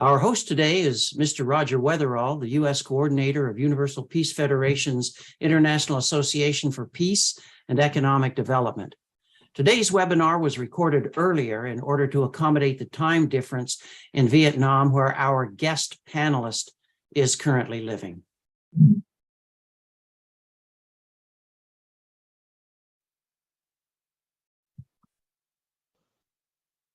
Our host today is Mr. Roger Weatherall, the U.S. Coordinator of Universal Peace Federation's International Association for Peace and Economic Development. Today's webinar was recorded earlier in order to accommodate the time difference in Vietnam, where our guest panelist is currently living.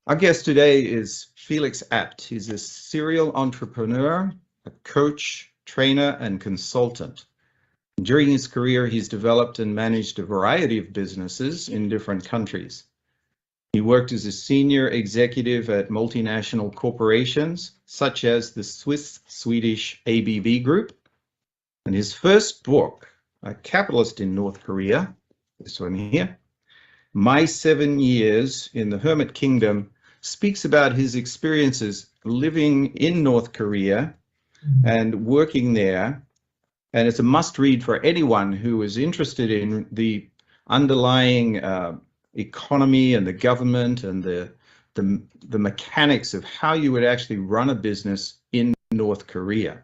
Our guest today is Felix Abt. He's a serial entrepreneur, a coach, trainer, and consultant. During his career, he's developed and managed a variety of businesses in different countries. He worked as a senior executive at multinational corporations, such as the Swiss-Swedish ABB Group. And his first book, A Capitalist in North Korea, this one here, My 7 Years in the Hermit Kingdom, speaks about his experiences living in North Korea and working there. And it's a must-read for anyone who is interested in the underlying economy and the government and the mechanics of how you would actually run a business in North Korea.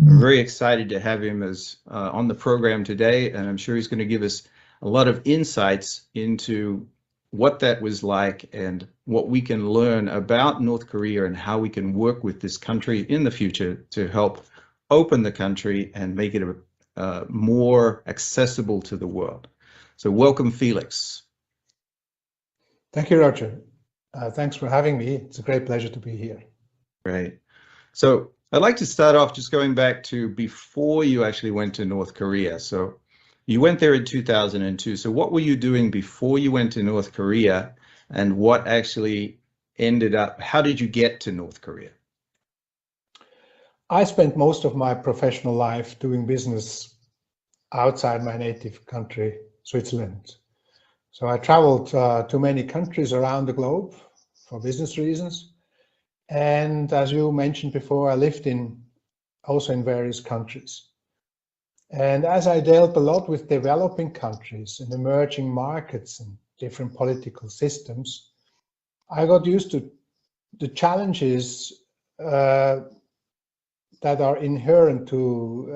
I'm very excited to have him as on the program today, and I'm sure he's going to give us a lot of insights into what that was like and what we can learn about North Korea and how we can work with this country in the future to help open the country and make it more accessible to the world. So welcome, Felix. Thank you, Roger. Thanks for having me. It's a great pleasure to be here. Great. So I'd like to start off just going back to before you actually went to North Korea. So you went there in 2002. So what were you doing before you went to North Korea, and what actually ended up, how did you get to North Korea? I spent most of my professional life doing business outside my native country, Switzerland. So I traveled to many countries around the globe for business reasons. And as you mentioned before, I lived also in various countries. And as I dealt a lot with developing countries and emerging markets and different political systems, I got used to the challenges that are inherent to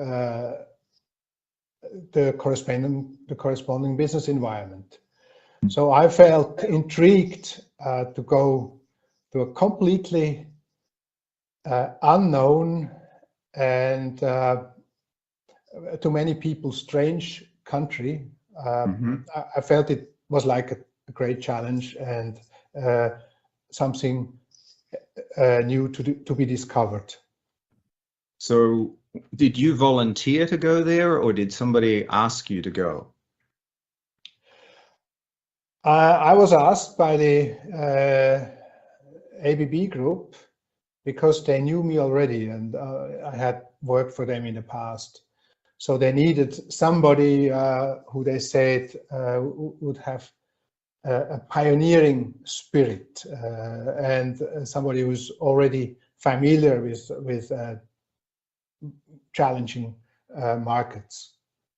the corresponding business environment. So I felt intrigued to go to a completely unknown and to many people strange country. I felt it was like a great challenge and something new to be discovered. So did you volunteer to go there, or did somebody ask you to go? I was asked by the ABB Group because they knew me already, and I had worked for them in the past. So they needed somebody who they said would have a pioneering spirit and somebody who's already familiar with challenging markets.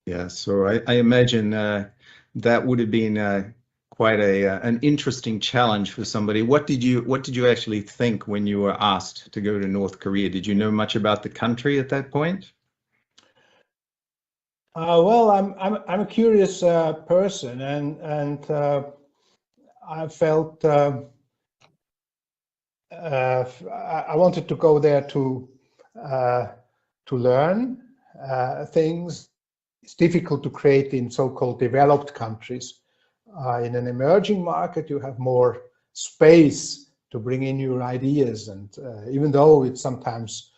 Yeah, so I imagine that would have been quite an interesting challenge for somebody. What did you actually think when you were asked to go to North Korea? Did you know much about the country at that point? Well, I'm a curious person, and I felt I wanted to go there to learn things. It's difficult to create in so-called developed countries. In an emerging market, you have more space to bring in your ideas, and even though it's sometimes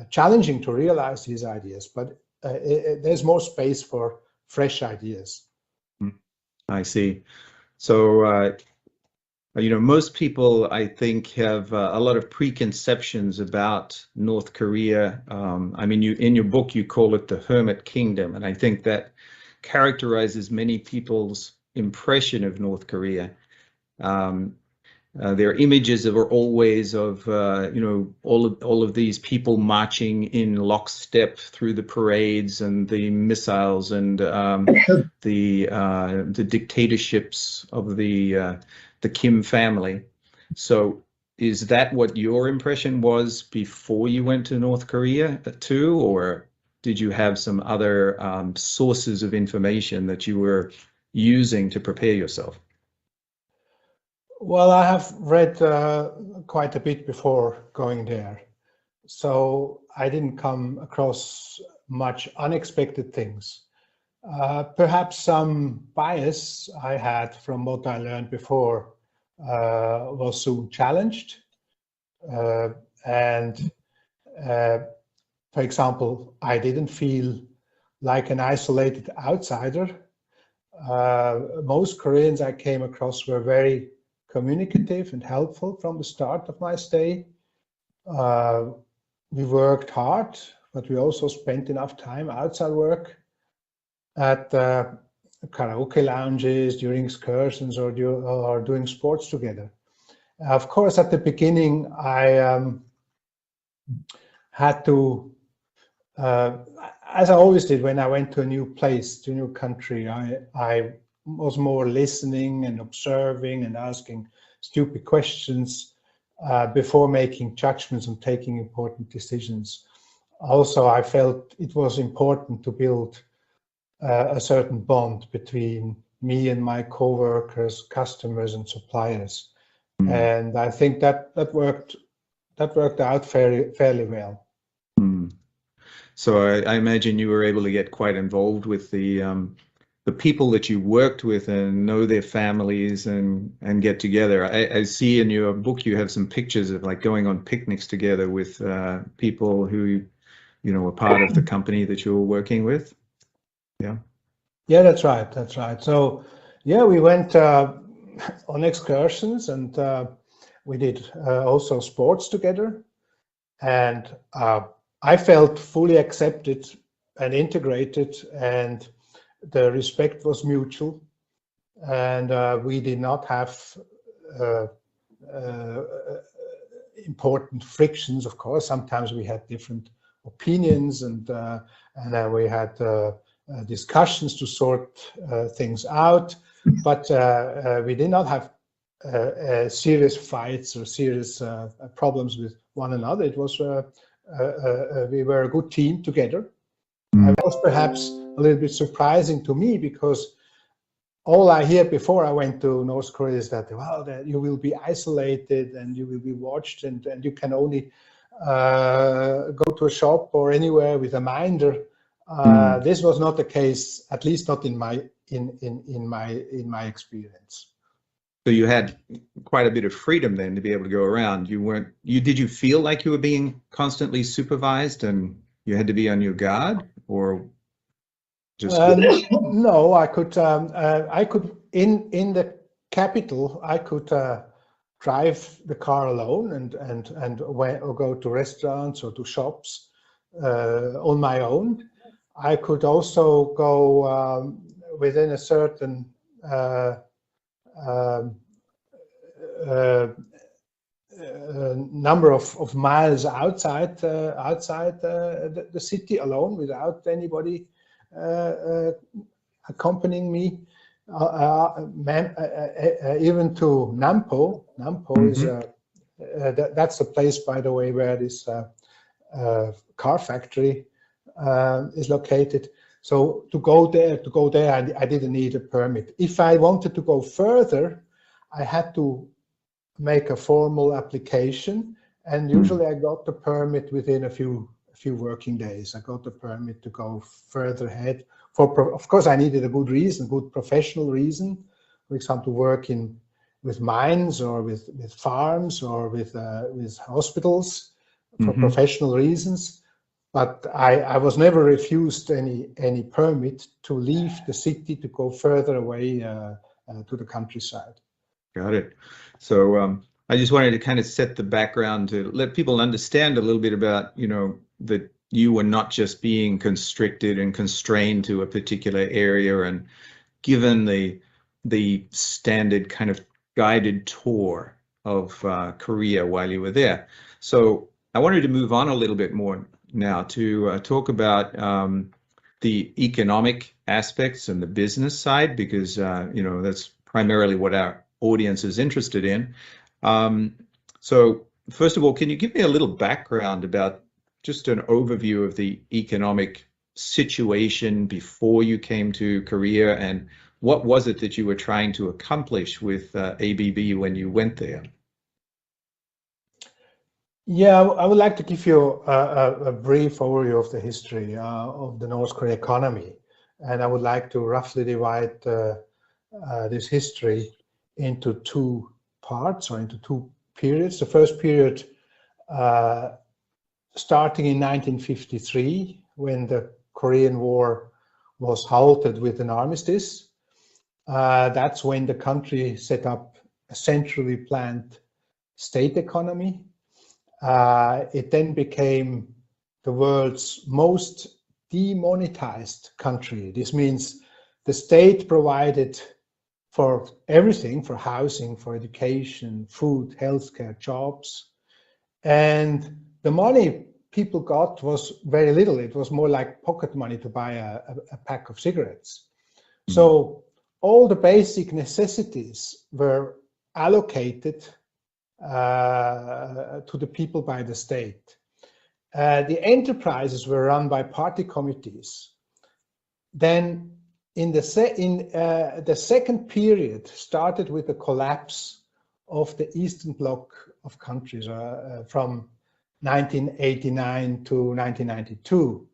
challenging to realize these ideas, but there's more space for fresh ideas. I see. So, most people, I think, have a lot of preconceptions about North Korea. I mean, in your book, you call it the Hermit Kingdom, and I think that characterizes many people's impression of North Korea. Their images are always of all of these people marching in lockstep through the parades and the missiles and the dictatorships of the Kim family. So is that what your impression was before you went to North Korea too, or did you have some other sources of information that you were using to prepare yourself? Well, I have read quite a bit before going there, so I didn't come across much unexpected things. Perhaps some bias I had from what I learned before was soon challenged. And for example, I didn't feel like an isolated outsider. Most Koreans I came across were very communicative and helpful from the start of my stay. We worked hard, but we also spent enough time outside work at karaoke lounges, during excursions, or doing sports together. Of course, at the beginning, I had to, as I always did when I went to a new place, to a new country, I was more listening and observing and asking stupid questions before making judgments and taking important decisions. Also, I felt it was important to build a certain bond between me and my co-workers, customers, and suppliers. Mm. And I think that worked out fairly well. Mm. So I imagine you were able to get quite involved with the people that you worked with and know their families and get together. I see in your book you have some pictures of like going on picnics together with people who, you know, were part of the company that you were working with. Yeah. Yeah, that's right. That's right. So, yeah, we went on excursions and we did also sports together. And I felt fully accepted and integrated, and the respect was mutual. And we did not have important frictions, of course. Sometimes we had different opinions, and then we had discussions to sort things out, but we did not have serious fights or serious problems with one another. It was we were a good team together. It was perhaps a little bit surprising to me, because all I hear before I went to North Korea is that, well, that you will be isolated and you will be watched, and you can only go to a shop or anywhere with a minder. This was not the case, at least not in my experience. So you had quite a bit of freedom then to be able to go around. Did you feel like you were being constantly supervised and you had to be on your guard, or just? No, I could in the capital, I could drive the car alone and or go to restaurants or to shops on my own. I could also go within a certain number of miles outside the city alone, without anybody accompanying me. Even to Nampo. Nampo is that's the place, by the way, where this car factory is located. So to go there, I didn't need a permit. If I wanted to go further, I had to make a formal application, and usually I got the permit within a few working days. I got the permit to go further ahead. Of course, I needed a good reason, good professional reason. For example, working with mines or with farms or with hospitals for professional reasons. But I was never refused any permit to leave the city to go further away to the countryside. Got it. So I just wanted to kind of set the background to let people understand a little bit about, you know, that you were not just being constricted and constrained to a particular area and given the standard kind of guided tour of Korea while you were there. So I wanted to move on a little bit more now to talk about the economic aspects and the business side, because you know, that's primarily what our audience is interested in. So first of all, can you give me a little background about just an overview of the economic situation before you came to Korea, and what was it that you were trying to accomplish with ABB when you went there? Yeah, I would like to give you a brief overview of the history of the North Korean economy. And I would like to roughly divide this history into two parts, or into two periods. The first period starting in 1953, when the Korean War was halted with an armistice. That's when the country set up a centrally planned state economy. It then became the world's most demonetized country. This means the state provided for everything, for housing, for education, food, healthcare, jobs. And the money people got was very little. It was more like pocket money to buy a pack of cigarettes. So all the basic necessities were allocated to the people by the state. The enterprises were run by party committees. Then in the second period started with the collapse of the Eastern Bloc of countries from 1989 to 1992,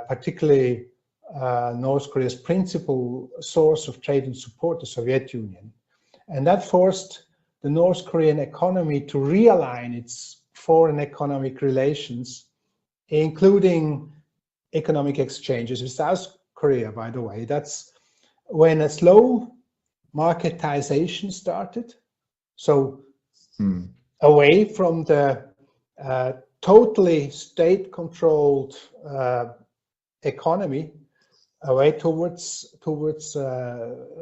particularly North Korea's principal source of trade and support, the Soviet Union. And that forced the North Korean economy to realign its foreign economic relations, including economic exchanges with South Korea, by the way. That's when a slow marketization started. So away from the totally state-controlled economy, away towards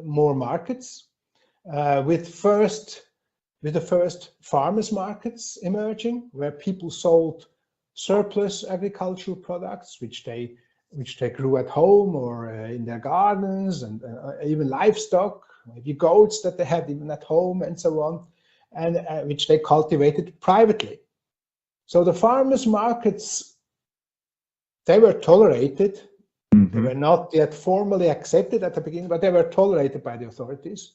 more markets, with the first farmers markets emerging, where people sold surplus agricultural products, which they grew at home or in their gardens, and even livestock, maybe goats that they had even at home, and so on, and which they cultivated privately. So the farmers markets, they were tolerated. They were not yet formally accepted at the beginning, but they were tolerated by the authorities.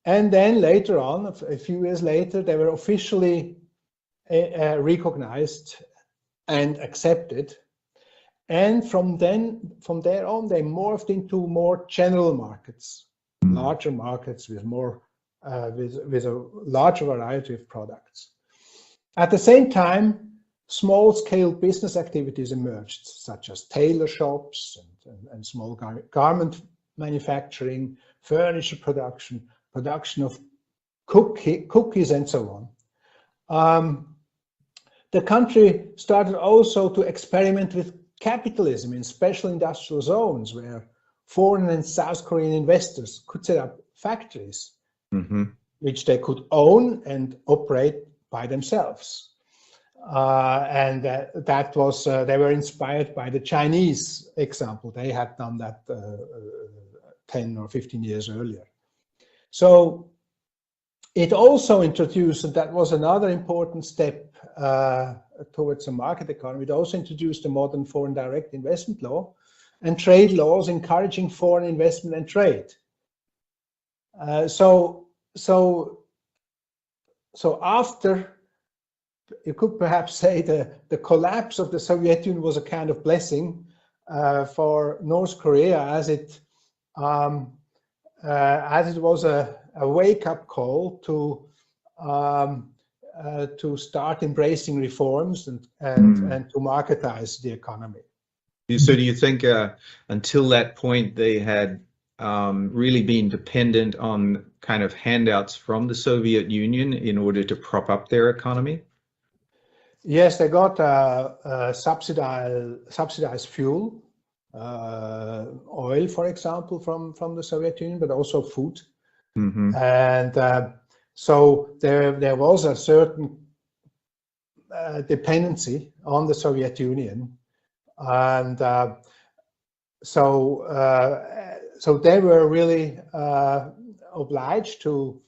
And then later on, a few years later, they were officially recognized and accepted. And from there on, they morphed into more general markets, larger markets with more with a larger variety of products. At the same time, small-scale business activities emerged, such as tailor shops and small garment manufacturing, furniture production of cookies, and so on. The country started also to experiment with capitalism in special industrial zones, where foreign and South Korean investors could set up factories, which they could own and operate by themselves. And that was, they were inspired by the Chinese example. They had done that 10 or 15 years earlier. So it also introduced, and that was another important step towards a market economy, it also introduced a modern foreign direct investment law and trade laws encouraging foreign investment and trade. So after, you could perhaps say the collapse of the Soviet Union was a kind of blessing for North Korea, as it was a wake-up call to start embracing reforms and to marketize the economy. So do you think until that point they had really been dependent on kind of handouts from the Soviet Union in order to prop up their economy? Yes, they got subsidized fuel, oil, for example, from the Soviet Union, but also food. And so there was a certain dependency on the Soviet Union, and so they were really obliged to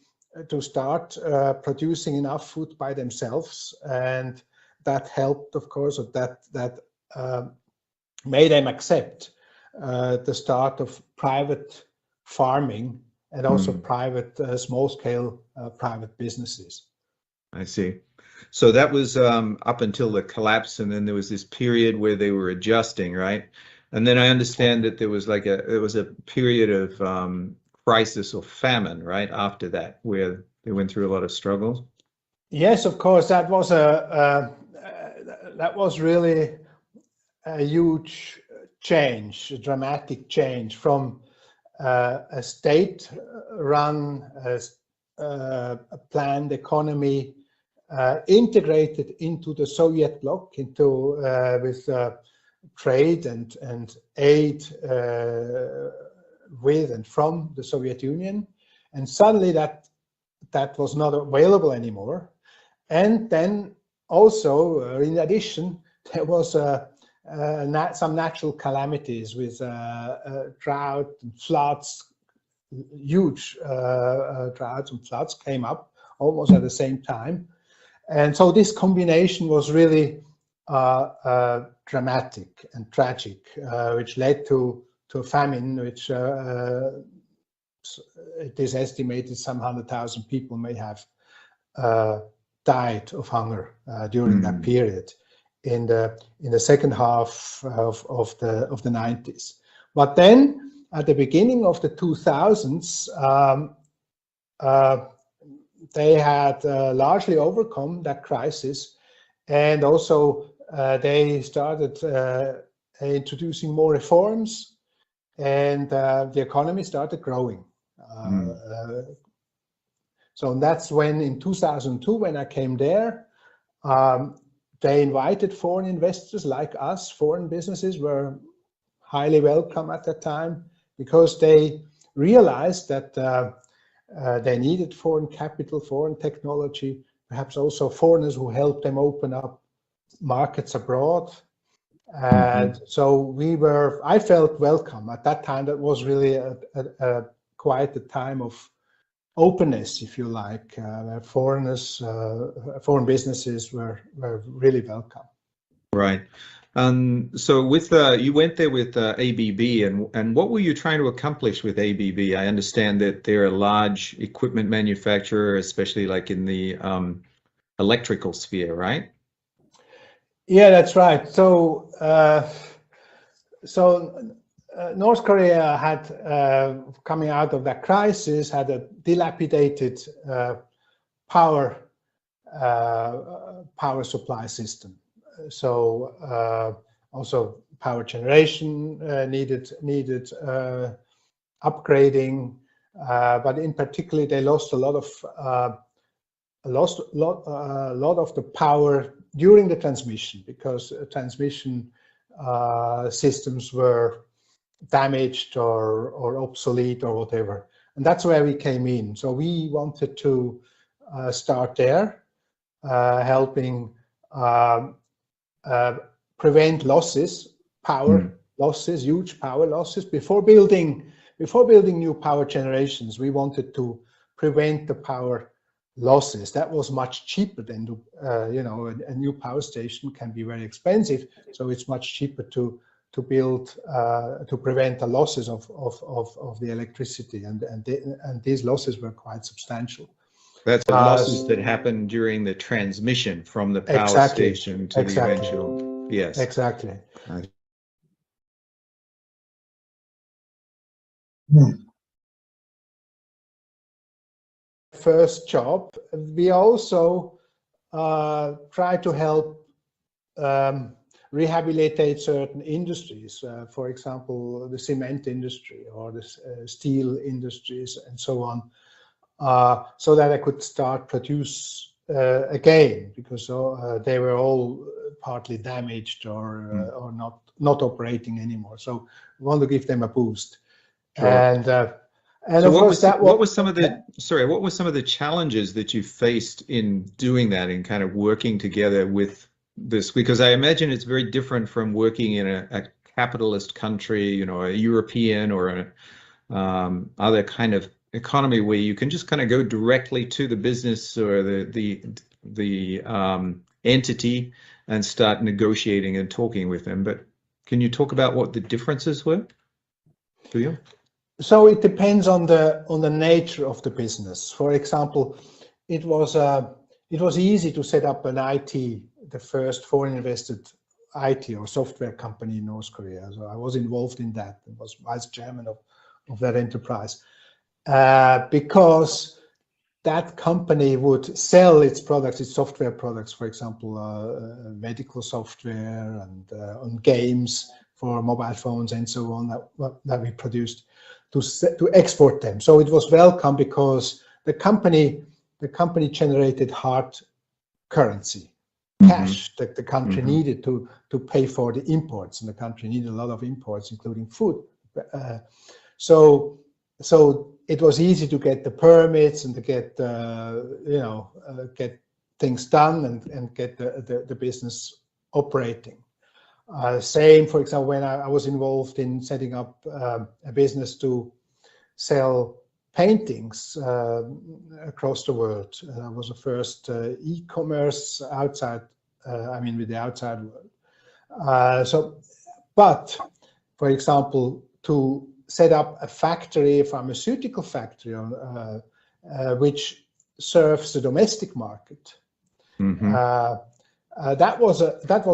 to start producing enough food by themselves, and that helped, of course, or that made them accept the start of private farming and also private small-scale private businesses. I see. So that was up until the collapse, and then there was this period where they were adjusting, right? And then I understand that there was a period of crisis or famine, right, after that, where they went through a lot of struggles. Yes, of course, that was really a huge change, a dramatic change from a state-run, a planned economy integrated into the Soviet bloc, with trade and aid with and from the Soviet Union, and suddenly that was not available anymore. And then also, in addition, there was some natural calamities with drought and floods. Huge droughts and floods came up almost at the same time. And so this combination was really dramatic and tragic, which led to a famine, which it is estimated some 100,000 people may have died of hunger during that period in the second half of the 90s. But then at the beginning of the 2000s, they had largely overcome that crisis, and also they started introducing more reforms, and the economy started growing. So that's when, in 2002, when I came there, they invited foreign investors like us. Foreign businesses were highly welcome at that time because they realized that they needed foreign capital, foreign technology, perhaps also foreigners who helped them open up markets abroad. And so I felt welcome at that time. That was really quite a time of openness, if you like, where foreigners, foreign businesses were really welcome. Right. So with you went there with ABB, and what were you trying to accomplish with ABB? I understand that they're a large equipment manufacturer, especially like in the electrical sphere, right? Yeah, that's right. So North Korea had, coming out of that crisis, had a dilapidated power supply system. So also power generation needed upgrading, but in particular they lost a lot of the power during the transmission, because transmission systems were damaged or obsolete or whatever. And that's where we came in. So we wanted to start there, helping prevent losses, power losses, huge power losses. Before building new power generations, we wanted to prevent the power losses. That was much cheaper than a new power station can be very expensive. So it's much cheaper to build to prevent the losses of the electricity, and these losses were quite substantial. That's the losses that happen during the transmission from the power station to the eventual. Yes. Exactly. First job, we also try to help rehabilitate certain industries, for example, the cement industry or the steel industries and so on, so that I could start produce again, because they were all partly damaged or not operating anymore. So we want to give them a boost. Sure. And so what was some of the challenges that you faced in doing that, in kind of working together with this? Because I imagine it's very different from working in a capitalist country, a European or other kind of economy where you can just kind of go directly to the business or the entity and start negotiating and talking with them. But can you talk about what the differences were for you? So it depends on the nature of the business. For example, it was easy to set up an IT, the first foreign invested IT or software company in North Korea. So I was involved in that. I was vice chairman of that enterprise because that company would sell its products, its software products, for example, medical software and on games for mobile phones and so on that we produced to export them. So it was welcome because the company generated hard currency, cash that the country needed to pay for the imports, and the country needed a lot of imports, including food. So it was easy to get the permits and to get get things done and get the business operating. Same, for example, when I was involved in setting up a business to sell paintings across the world. I was the first e-commerce outside, with the outside world. But for example, to set up a factory, a pharmaceutical factory, which serves the domestic market, that was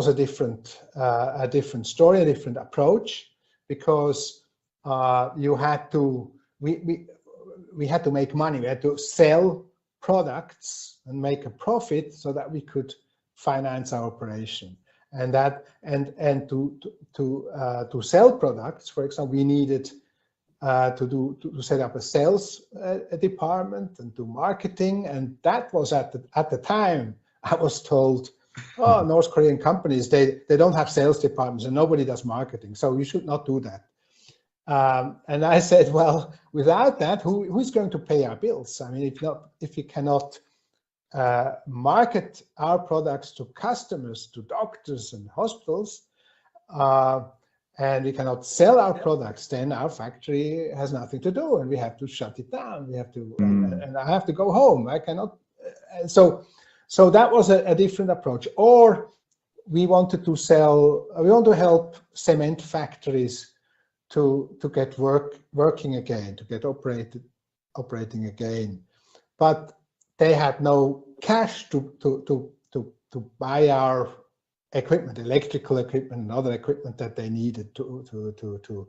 a different story, a different approach, because we had to make money. We had to sell products and make a profit so that we could finance our operation. And to sell products, for example, we needed to set up a sales department and do marketing. And that was at the time I was told, oh, North Korean companies, they don't have sales departments and nobody does marketing, so you should not do that. And I said, well, without that, who's going to pay our bills? I mean, if we cannot market our products to customers, to doctors and hospitals, and we cannot sell our products, then our factory has nothing to do, and we have to shut it down. We have to, and I have to go home. I cannot. So that was a different approach. Or we wanted to help cement factories to get working again, to get operating again, but they had no cash to buy our equipment, electrical equipment and other equipment that they needed to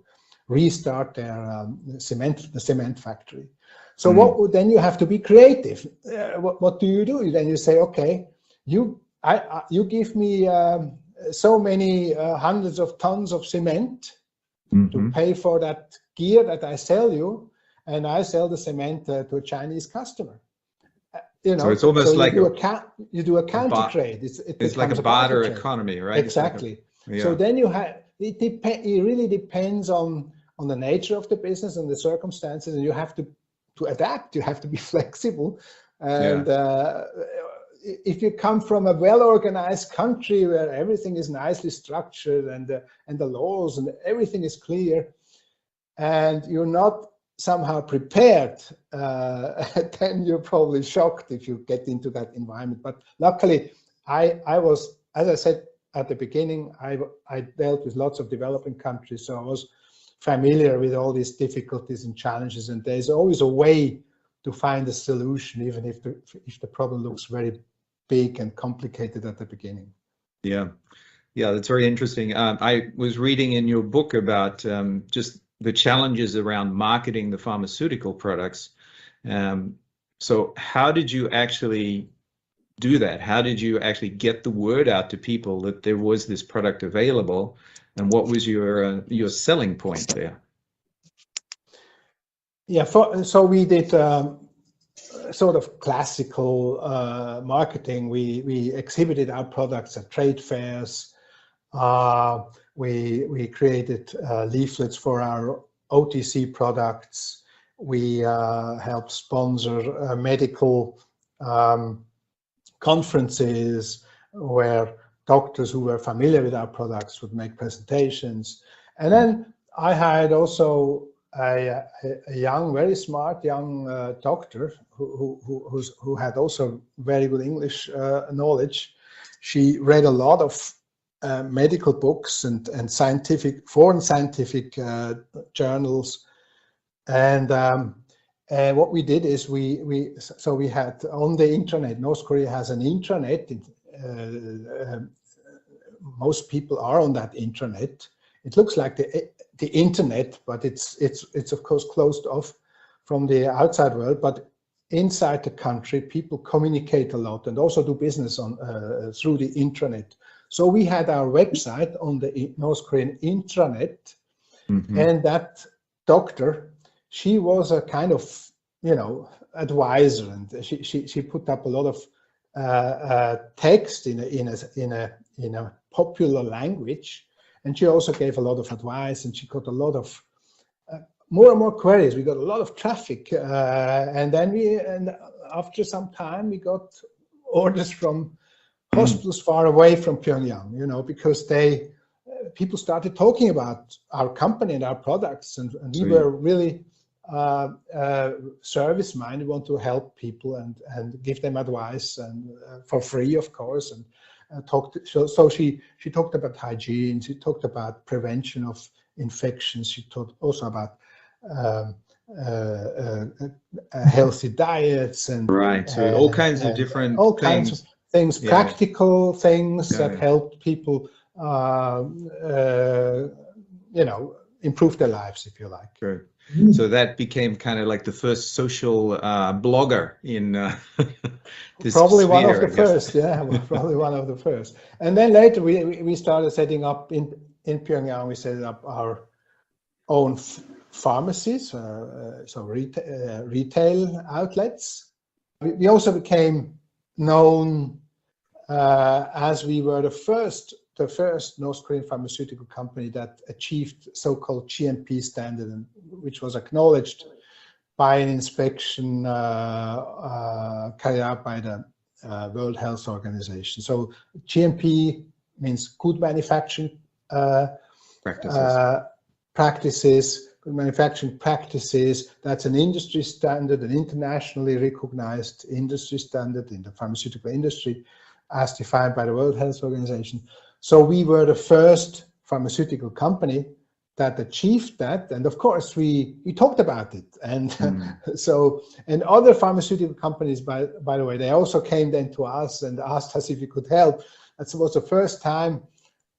restart their cement factory. So then you have to be creative. What do you do? Then you say, okay, you give me so many hundreds of tons of cement to pay for that gear that I sell you, and I sell the cement to a Chinese customer. So it's almost like you do a counter trade. It's like a barter economy, right? Exactly. So then it really depends on the nature of the business and the circumstances, and you have to adapt. You have to be flexible. And if you come from a well-organized country where everything is nicely structured and the laws and everything is clear, and you're not somehow prepared, then you're probably shocked if you get into that environment. But luckily, I was, as I said at the beginning, I dealt with lots of developing countries, so I was familiar with all these difficulties and challenges, and there's always a way to find a solution, even if the problem looks very big and complicated at the beginning. Yeah, that's very interesting. I was reading in your book about just the challenges around marketing the pharmaceutical products. So how did you actually do that? How did you actually get the word out to people that there was this product available, and what was your selling point there? Yeah, so we did sort of classical marketing. We exhibited our products at trade fairs. We created leaflets for our OTC products. We helped sponsor medical conferences where doctors who were familiar with our products would make presentations. And then I hired also a young, very smart young doctor who had also very good English knowledge. She read a lot of medical books and foreign scientific journals, and what we did is we had on the intranet. North Korea has an intranet. Most people are on that intranet. It looks like the internet, but it's of course closed off from the outside world. But inside the country, people communicate a lot and also do business on through the intranet. So we had our website on the North Korean intranet, and that doctor, she was a kind of, you know, advisor, and she put up a lot of text in a popular language, and she also gave a lot of advice, and she got a lot of more and more queries. We got a lot of traffic, and after some time we got orders from hospitals far away from Pyongyang, you know, because people started talking about our company and our products, and we were really service minded. We want to help people and give them advice, and for free, of course. And so she talked about hygiene. She talked about prevention of infections. She talked also about healthy diets and so all kinds of different kinds of things, practical things that helped people, you know, improve their lives, if you like. Sure. So that became kind of like the first social blogger in this probably sphere, one of the first, probably one of the first. And then later we started setting up in Pyongyang. We set up our own pharmacies, so retail outlets. We also became known as we were the first North Korean pharmaceutical company that achieved so-called GMP standard, which was acknowledged by an inspection carried out by the World Health Organization. So GMP means good manufacturing practices. Good manufacturing practices. That's an industry standard, an internationally recognized industry standard in the pharmaceutical industry, as defined by the World Health Organization. So we were the first pharmaceutical company that achieved that, and of course we talked about it, and and other pharmaceutical companies, by the way, they also came then to us and asked us if we could help. That was the first time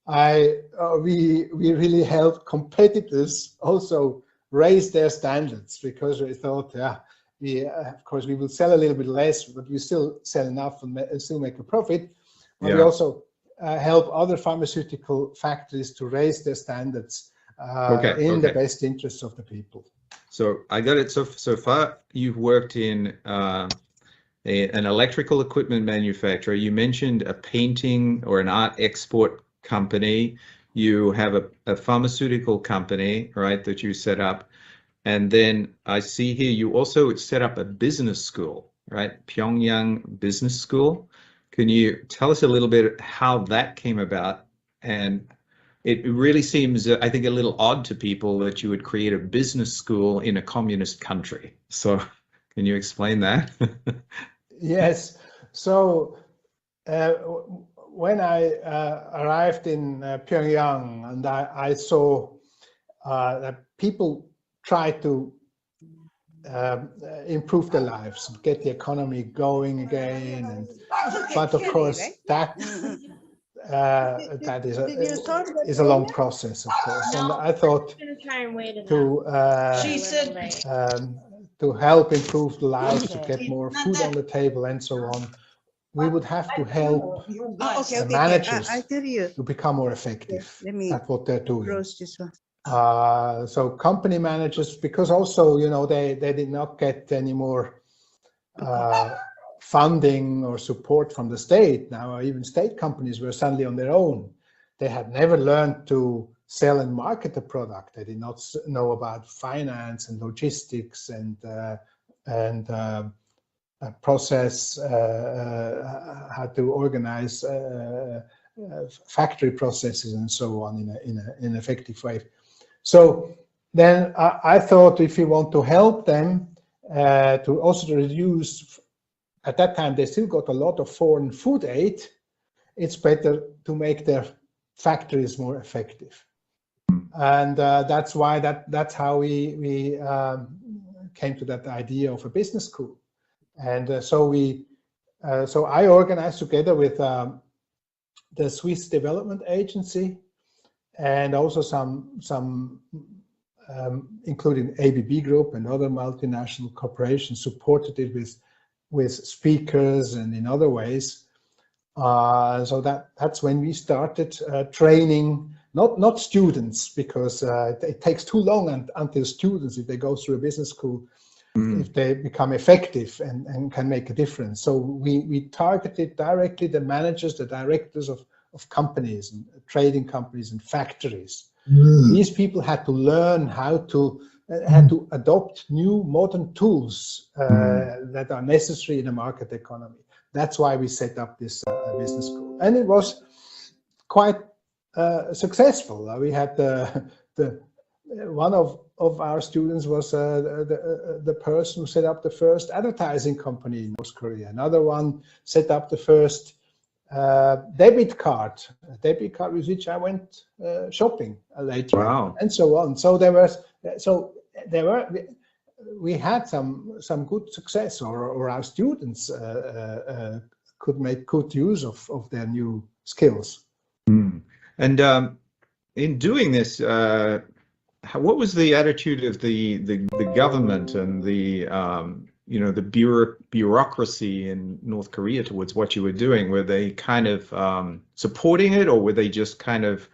we really helped competitors also raise their standards, because we thought, of course we will sell a little bit less, but we still sell enough and still make a profit. But we also help other pharmaceutical factories to raise their standards in the best interests of the people. So I got it. So far, you've worked in an electrical equipment manufacturer. You mentioned a painting or an art export company. You have a pharmaceutical company, right, that you set up. And then I see here you also set up a business school, right? Pyongyang Business School. Can you tell us a little bit how that came about? And it really seems, I think, a little odd to people that you would create a business school in a communist country. So can you explain that? Yes. So when I arrived in Pyongyang, and I saw that people try to improve their lives, get the economy going again, but of course that is a long process, of course. And I thought to help improve the lives, to get more food on the table and so on, we would have to help the managers to become more effective at what they're doing. So company managers, because also, you know, they did not get any more funding or support from the state. Now even state companies were suddenly on their own. They had never learned to sell and market the product. They did not know about finance and logistics and process, how to organize factory processes and so on in an effective way. So then I thought if you want to help them to also reduce, at that time they still got a lot of foreign food aid, it's better to make their factories more effective. And that's why that's how we came to that idea of a business school. And so I organized together with the Swiss Development Agency, and also some including ABB Group and other multinational corporations, supported it with speakers and in other ways. So that's when we started training, not students, because it takes too long until students, if they go through a business school, if they become effective and can make a difference. So we targeted directly the managers, the directors of companies and trading companies and factories. These people had to learn how to adopt new modern tools that are necessary in a market economy. That's why we set up this business school, and it was quite successful. We had one of our students was the person who set up the first advertising company in North Korea. Another one set up the first debit card with which I went shopping later. Wow. And so on. So we had some good success, or our students could make good use of their new skills. And in doing this, what was the attitude of the government and the the bureaucracy in North Korea towards what you were doing? Were they kind of supporting it, or were they just kind of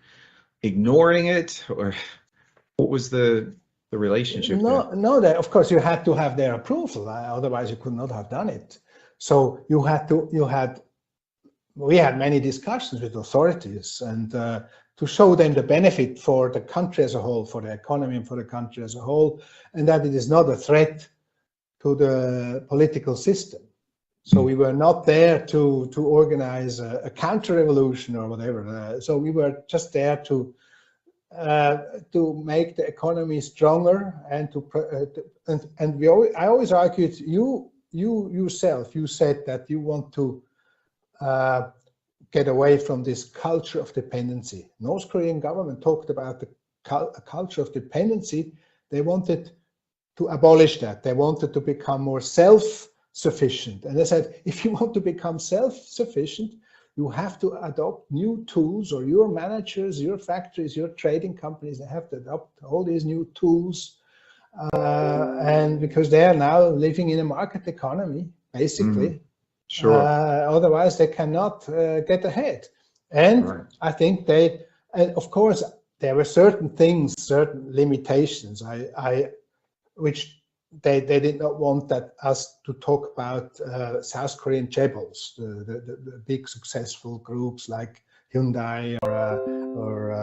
ignoring it, or what was the relationship? No, of course you had to have their approval, otherwise you could not have done it. So we had many discussions with authorities, and to show them the benefit for the country as a whole, for the economy and for the country as a whole, and that it is not a threat to the political system. So we were not there to organize a counter-revolution or whatever. So we were just there to make the economy stronger, and I always argued, you yourself, you said that you want to get away from this culture of dependency. North Korean government talked about a culture of dependency. They wanted to abolish that. They wanted to become more self-sufficient. And they said, if you want to become self-sufficient, you have to adopt new tools, or your managers, your factories, your trading companies, they have to adopt all these new tools. And because they are now living in a market economy, basically. Sure. Otherwise, they cannot get ahead. And right. I think of course, there were certain things, certain limitations, which they did not want us to talk about South Korean chaebols, the big successful groups like Hyundai or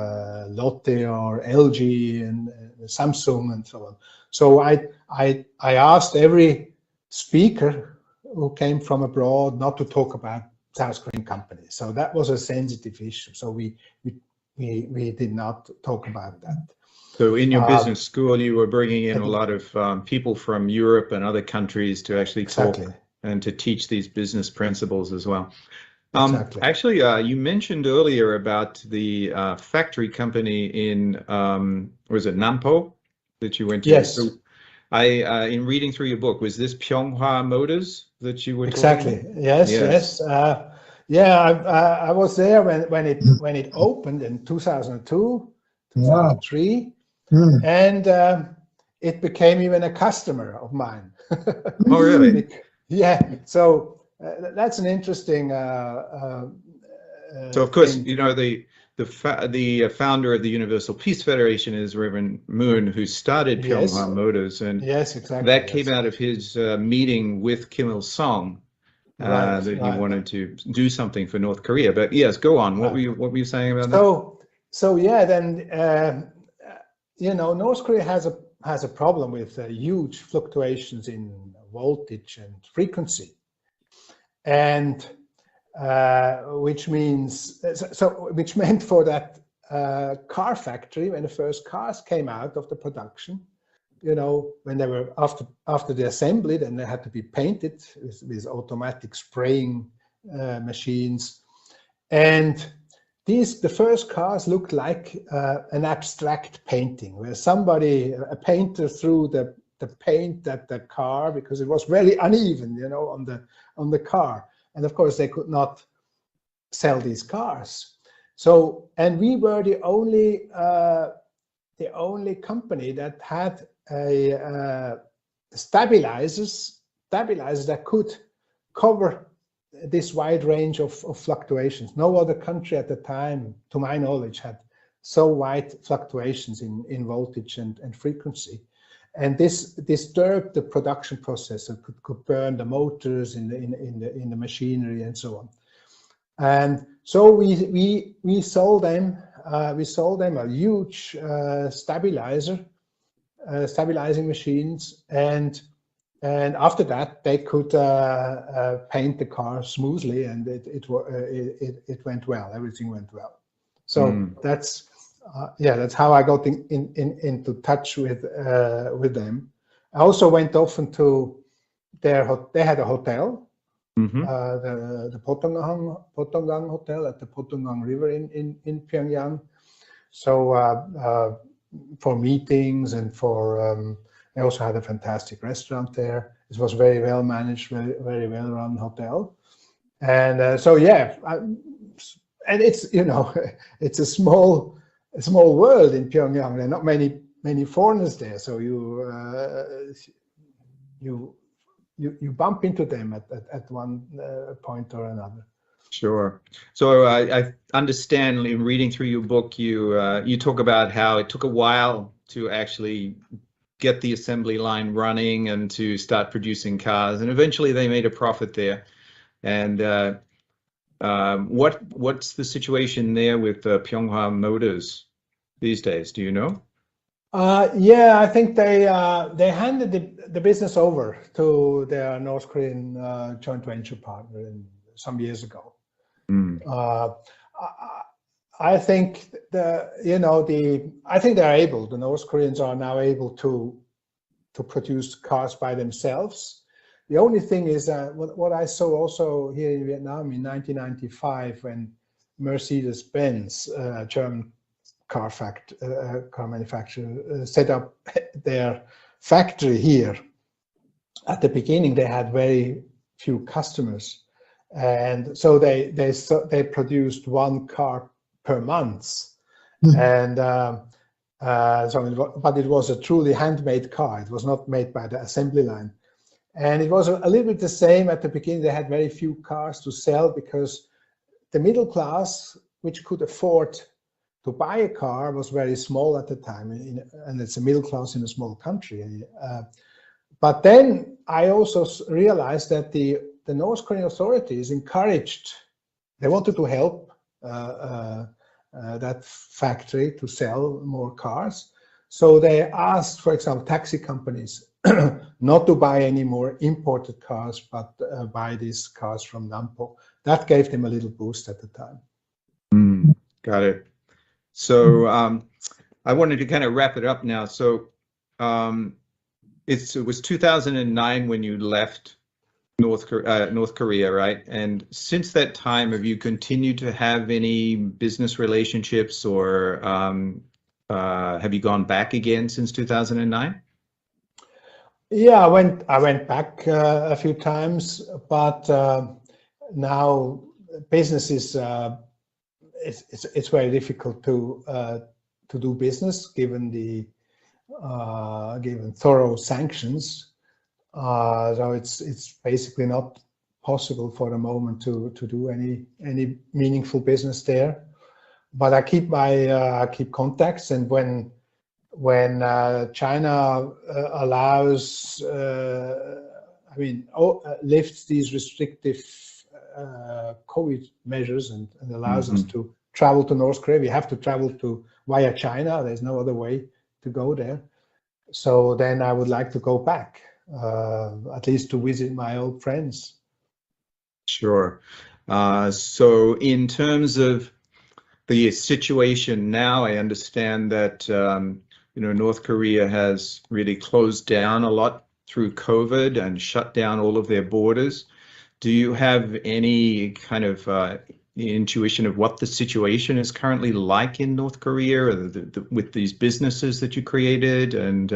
Lotte or LG and Samsung and so on. So I asked every speaker who came from abroad not to talk about South Korean companies. So that was a sensitive issue. So we did not talk about that. So in your business school, you were bringing in a lot of people from Europe and other countries to actually talk and to teach these business principles as well. Actually, you mentioned earlier about the factory company in, was it Nampo that you went to? Yes. So in reading through your book, was this Pyeonghwa Motors that you were talking about? Yes. I was there when it opened in 2002, 2003, and it became even a customer of mine. Oh, really? Yeah. So that's an interesting. So of course, the founder of the Universal Peace Federation is Reverend Moon, who started Pyeonghwa Motors, and that came out of his meeting with Kim Il-sung, that he wanted to do something for North Korea. But yes, go on. What were you saying about that? So yeah, then North Korea has a problem with huge fluctuations in voltage and frequency, and which meant for that car factory, when the first cars came out of the production, you know, when they were after the assembly, then they had to be painted with automatic spraying machines. And the first cars looked like an abstract painting, where a painter threw the paint at the car because it was very uneven, you know, on the car. And of course, they could not sell these cars. So, and we were the only company that had a stabilizers that could cover this wide range of fluctuations. No other country at the time, to my knowledge, had so wide fluctuations in voltage and frequency. And this disturbed the production process. It could burn the motors in the machinery and so on. And so we sold them a huge stabilizing machines, and after that they could paint the car smoothly, and it went well. Everything went well. So that's how I got into touch with them. I also went often to they had a hotel. The Potonggang Hotel at the Potonggang River in Pyongyang. So for meetings and for they also had a fantastic restaurant there. It was very well managed, very well run hotel. And so yeah, and it's, you know, it's a small world in Pyongyang. There are not many foreigners there, so you bump into them at one point or another. Sure. So I understand in reading through your book, you talk about how it took a while to actually get the assembly line running and to start producing cars, and eventually they made a profit there. And what's the situation there with Pyeonghwa Motors these days? Do you know? Yeah, I think they handed the business over to their North Korean joint venture partner some years ago. I think I think they're able. The North Koreans are now able to produce cars by themselves. The only thing is what I saw also here in Vietnam in 1995, when Mercedes-Benz, German car manufacturer, set up their factory here. At the beginning, they had very few customers, and so they produced one car per month, and but it was a truly handmade car. It was not made by the assembly line, and it was a little bit the same at the beginning. They had very few cars to sell because the middle class, which could afford to buy a car, was very small at the time, and it's a middle class in a small country. But then I also realized that the North Korean authorities encouraged, they wanted to help that factory to sell more cars. So they asked, for example, taxi companies not to buy any more imported cars, but buy these cars from Nampo. That gave them a little boost at the time. Got it. So I wanted to kind of wrap it up now. So it was 2009 when you left North Korea, right? And since that time, have you continued to have any business relationships, or have you gone back again since 2009? Yeah, I went back a few times, but now business is it's very difficult to do business given given thorough sanctions. So it's basically not possible for the moment to do any meaningful business there. But I keep contacts, and when China allows, lifts these restrictive COVID measures and allows us to travel to North Korea, we have to travel via China. There's no other way to go there. So then I would like to go back, at least to visit my old friends. Sure. So in terms of the situation now, I understand that North Korea has really closed down a lot through COVID and shut down all of their borders. Do you have any kind of intuition of what the situation is currently like in North Korea, or with these businesses that you created, and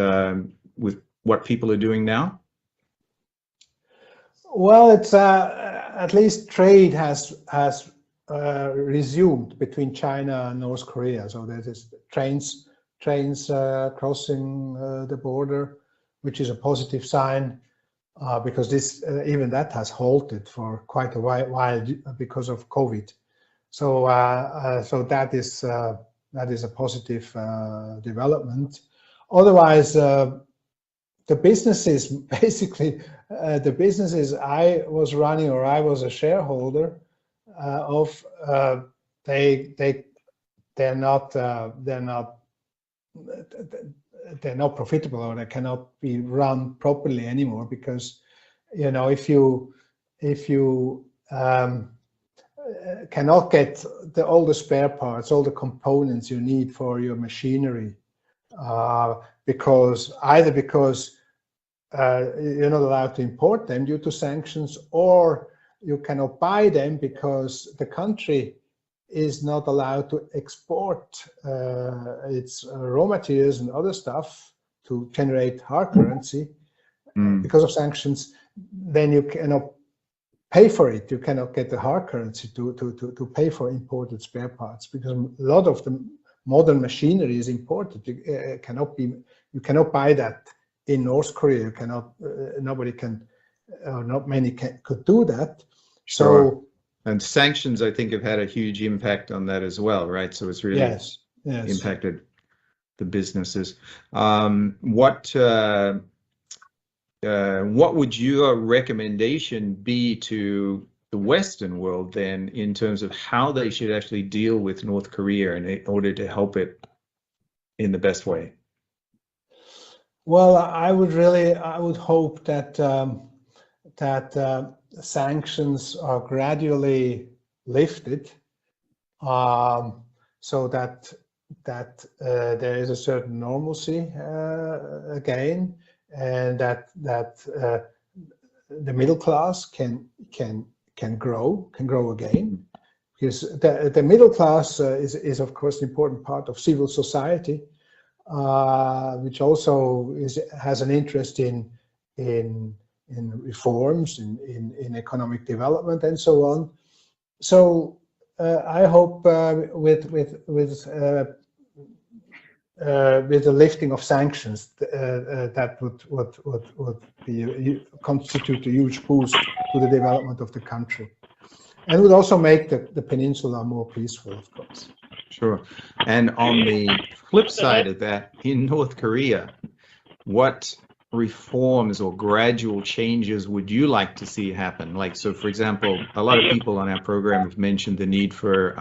with what people are doing now? Well, it's at least trade has resumed between China and North Korea. So there is trains crossing the border, which is a positive sign, because this even that has halted for quite a while because of COVID. So so that is a positive development. Otherwise, the businesses, basically, the businesses I was running, or I was a shareholder of, they're not profitable, or they cannot be run properly anymore, because if you cannot get all the spare parts, all the components you need for your machinery, because you're not allowed to import them due to sanctions, or you cannot buy them because the country is not allowed to export its raw materials and other stuff to generate hard currency because of sanctions, then you cannot pay for it. You cannot get the hard currency to pay for imported spare parts, because a lot of the modern machinery is imported. You cannot buy that in North Korea. You cannot. Nobody can. Not many could do that. Sure. So. And sanctions, I think, have had a huge impact on that as well, right? So it's really impacted the businesses. What would your recommendation be to the Western world then, in terms of how they should actually deal with North Korea in order to help it in the best way? Well, I would hope that sanctions are gradually lifted, so that there is a certain normalcy again, and that the middle class can grow again, because the middle class is of course an important part of civil society, which also has an interest in reforms, in economic development, and so on. So I hope with the lifting of sanctions, that would constitute a huge boost to the development of the country, and would also make the peninsula more peaceful, of course. Sure. And on the flip side of that, in North Korea, what reforms or gradual changes would you like to see happen? Like, so for example, a lot of people on our program have mentioned the need for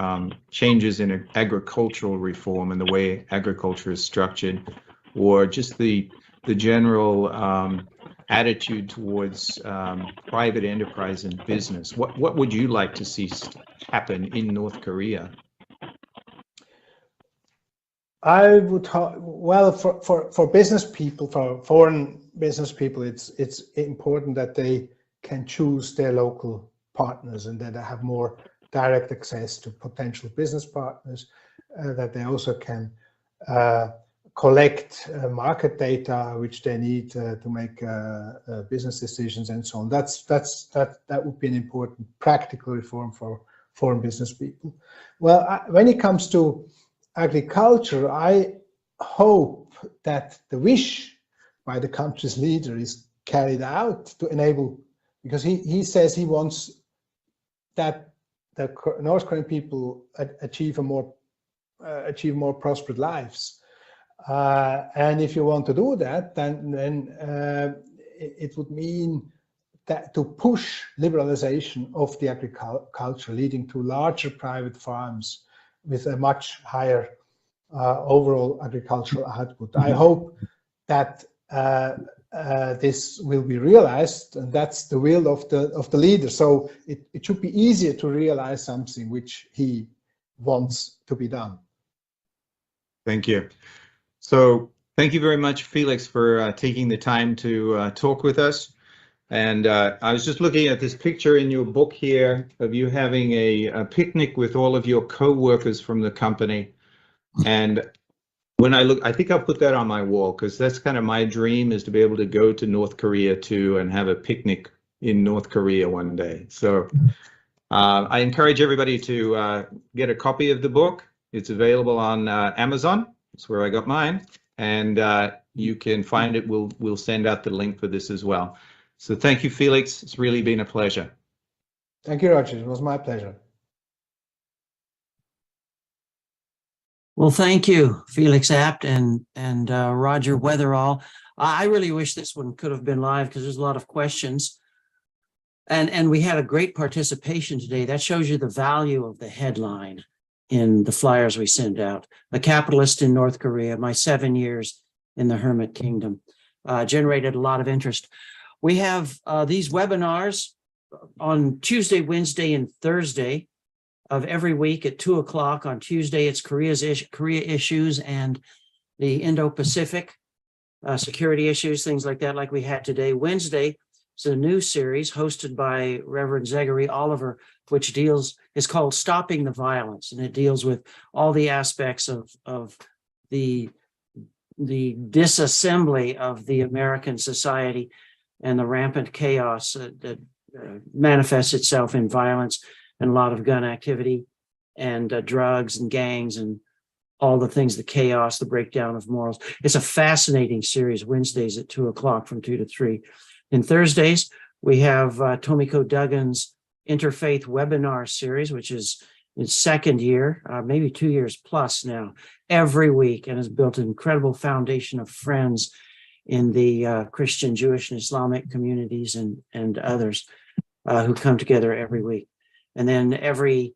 changes in agricultural reform and the way agriculture is structured, or just the general attitude towards private enterprise and business. What would you like to see happen in North Korea? I would, well, for business people, for foreign business people, it's important that they can choose their local partners, and that they have more direct access to potential business partners, that they also can collect market data which they need to make business decisions and so on. That would be an important practical reform for foreign business people. Well, when it comes to agriculture, I hope that the wish by the country's leader is carried out to enable, because he says he wants that the North Korean people achieve more prosperous lives, and if you want to do that, then it would mean that to push liberalization of the agriculture, leading to larger private farms with a much higher overall agricultural output. I hope that this will be realized, and that's the will of the leader. So it should be easier to realize something which he wants to be done. Thank you. So thank you very much, Felix, for taking the time to talk with us. And I was just looking at this picture in your book here of you having a picnic with all of your co-workers from the company. And when I look, I think I'll put that on my wall, because that's kind of my dream, is to be able to go to North Korea too and have a picnic in North Korea one day. So I encourage everybody to get a copy of the book. It's available on Amazon. That's where I got mine. And you can find it. We'll send out the link for this as well. So thank you, Felix. It's really been a pleasure. Thank you, Roger. It was my pleasure. Well, thank you, Felix Abt and Roger Weatherall. I really wish this one could have been live because there's a lot of questions. And we had a great participation today. That shows you the value of the headline in the flyers we send out. A capitalist in North Korea, my 7 years in the Hermit Kingdom, generated a lot of interest. We have these webinars on Tuesday, Wednesday, and Thursday of every week at 2 o'clock. On Tuesday, it's Korea issues and the Indo-Pacific security issues, things like that, like we had today. Wednesday, it's a new series hosted by Reverend Zachary Oliver, which is called Stopping the Violence, and it deals with all the aspects of the disassembly of the American society and the rampant chaos that manifests itself in violence and a lot of gun activity and drugs and gangs and all the things, the chaos, the breakdown of morals. It's a fascinating series, Wednesdays at 2 o'clock from 2 to 3. And Thursdays, we have Tomiko Duggan's Interfaith Webinar Series, which is in second year, maybe 2 years plus now, every week, and has built an incredible foundation of friends in the Christian, Jewish, and Islamic communities and others who come together every week. And then every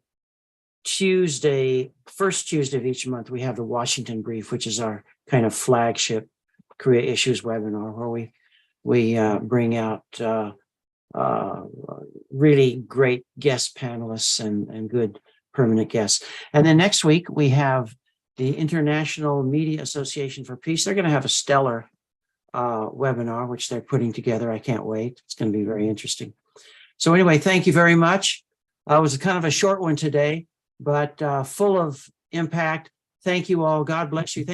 Tuesday, first Tuesday of each month, we have the Washington Brief, which is our kind of flagship Korea Issues webinar, where we bring out really great guest panelists and good permanent guests. And then next week, we have the International Media Association for Peace. They're going to have a stellar webinar, which they're putting together. I can't wait. It's going to be very interesting. So anyway, thank you very much. It was kind of a short one today, but full of impact. Thank you all. God bless you.